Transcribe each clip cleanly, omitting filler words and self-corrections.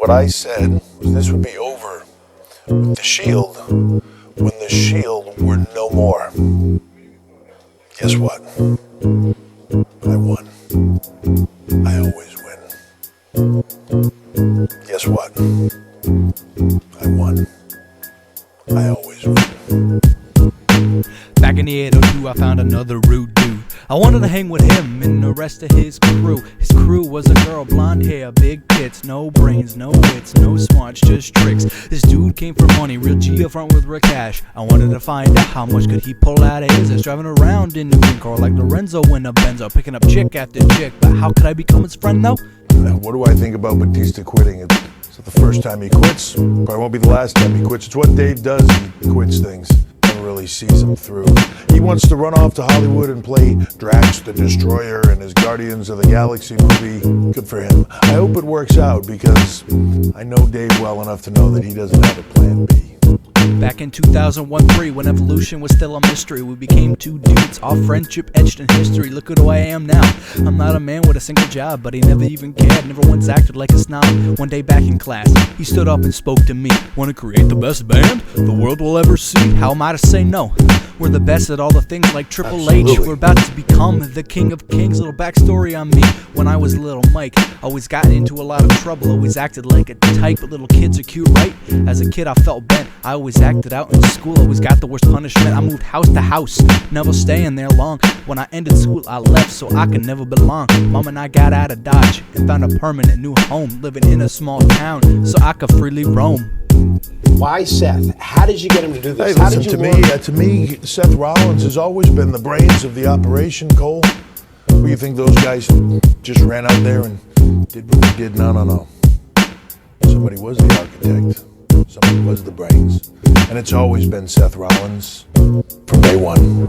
What I said was this would be over with the Shield when the Shield were no more. Guess what? I won. I always win. Guess what? I won. I always win. Back in the 802, I found another rude dude. I wanted to hang with him and the rest of his crew. His crew was a girl, blonde hair, big tits, no brains, no wits, no smarts, just tricks. This dude came for money, real G up front with real cash. I wanted to find out how much could he pull out of his ass, driving around in the green car like Lorenzo in a Benzo, picking up chick after chick. But how could I become his friend though? What do I think about Batista quitting? It's not the first time he quits. Probably won't be the last time he quits. It's what Dave does. He quits things. Never really sees them through. He wants to run off to Hollywood and play Drax the Destroyer in his Guardians of the Galaxy movie. Good for him. I hope it works out because I know Dave well enough to know that he doesn't have a plan B. Back in 2001-3, when evolution was still a mystery, we became two dudes, our friendship etched in history. Look at who I am now. I'm not a man with a single job, but he never even cared, never once acted like a snob. One day back in class, he stood up and spoke to me. Want to create the best band the world will ever see? How am I to say no? We're the best at all the things like Triple H. We're about to become the king of kings. Little backstory on me. When I was little Mike, always got into a lot of trouble. Always acted like a type, but little kids are cute, right? As a kid I felt bent. I always acted out in school, always got the worst punishment. I moved house to house, never staying there long. When I ended school I left so I could never belong. Mom and I got out of Dodge and found a permanent new home, living in a small town so I could freely roam. Why Seth? How did you get him to do this? Hey, How listen, did you to me, Seth Rollins has always been the brains of the operation, Cole. What do you think those guys just ran out there and did what they did? No. Somebody was the architect. Somebody was the brains. And it's always been Seth Rollins from day one.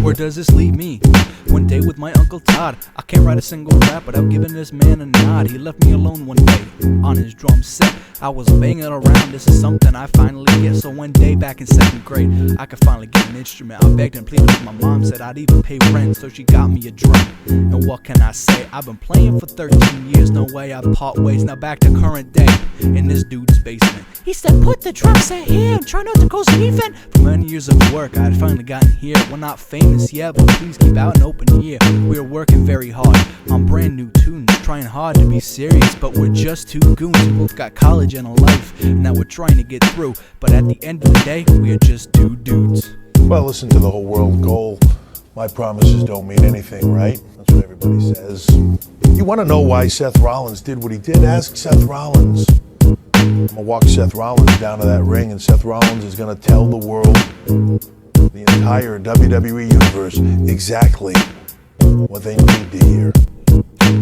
Where does this leave me? One day with my Uncle Todd, I can't write a single rap without giving this man a nod. He left me alone one day on his drum set. I was banging around, this is something I finally get. So one day back in 2nd grade, I could finally get an instrument. I begged and pleaded with my mom, said I'd even pay rent, so she got me a drum. And what can I say? I've been playing for 13 years, no way I part ways. Now back to current day, in this dude's basement. He said, put the drum set here and try not to cause an event. For many years of work, I had finally gotten here. We're not famous yet, but please keep out an open ear. We are working very hard on brand new tunes, trying hard to be serious, but we're just two goons who both got college and a life. Now we're trying to get through, but at the end of the day, we are just two dudes. Well, listen to the whole world, Cole. My promises don't mean anything, right? That's what everybody says. You want to know why Seth Rollins did what he did? Ask Seth Rollins. I'm gonna walk Seth Rollins down to that ring, and Seth Rollins is gonna tell the world, the entire WWE universe, exactly what they need to hear.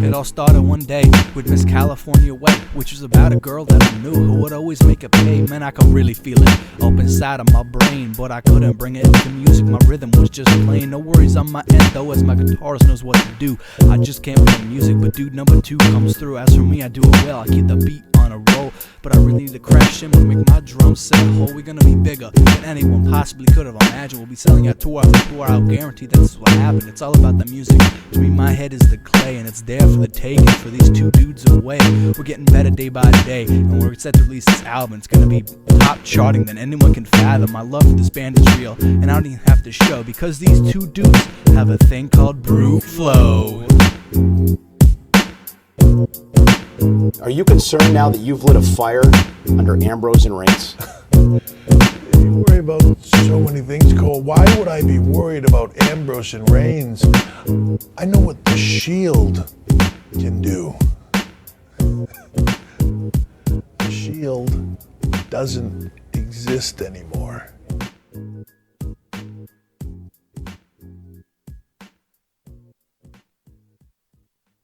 It all started one day with Miss California Way, which was about a girl that I knew who would always make a pay. Man, I could really feel it up inside of my brain, but I couldn't bring it to music. My rhythm was just playing. No worries on my end though, as my guitarist knows what to do. I just can't play music, but dude number 2 comes through. As for me, I do it well. I keep the beat on a roll, but I really need to crash in to make my drum set whole. We're gonna be bigger than anyone possibly could have imagined. We'll be selling out tour after tour. I'll guarantee that's what happened. It's all about the music. To me, my head is the clay, and it's there for the taking. For these two dudes away, we're getting better day by day, and we're set to release this album. It's gonna be top charting than anyone can fathom. My love for this band is real, and I don't even have to show, because these two dudes have a thing called brute flow. Are you concerned now that you've lit a fire under Ambrose and Reigns? You worry about so many things, Cole. Why would I be worried about Ambrose and Reigns? I know what the Shield can do. The Shield doesn't exist anymore.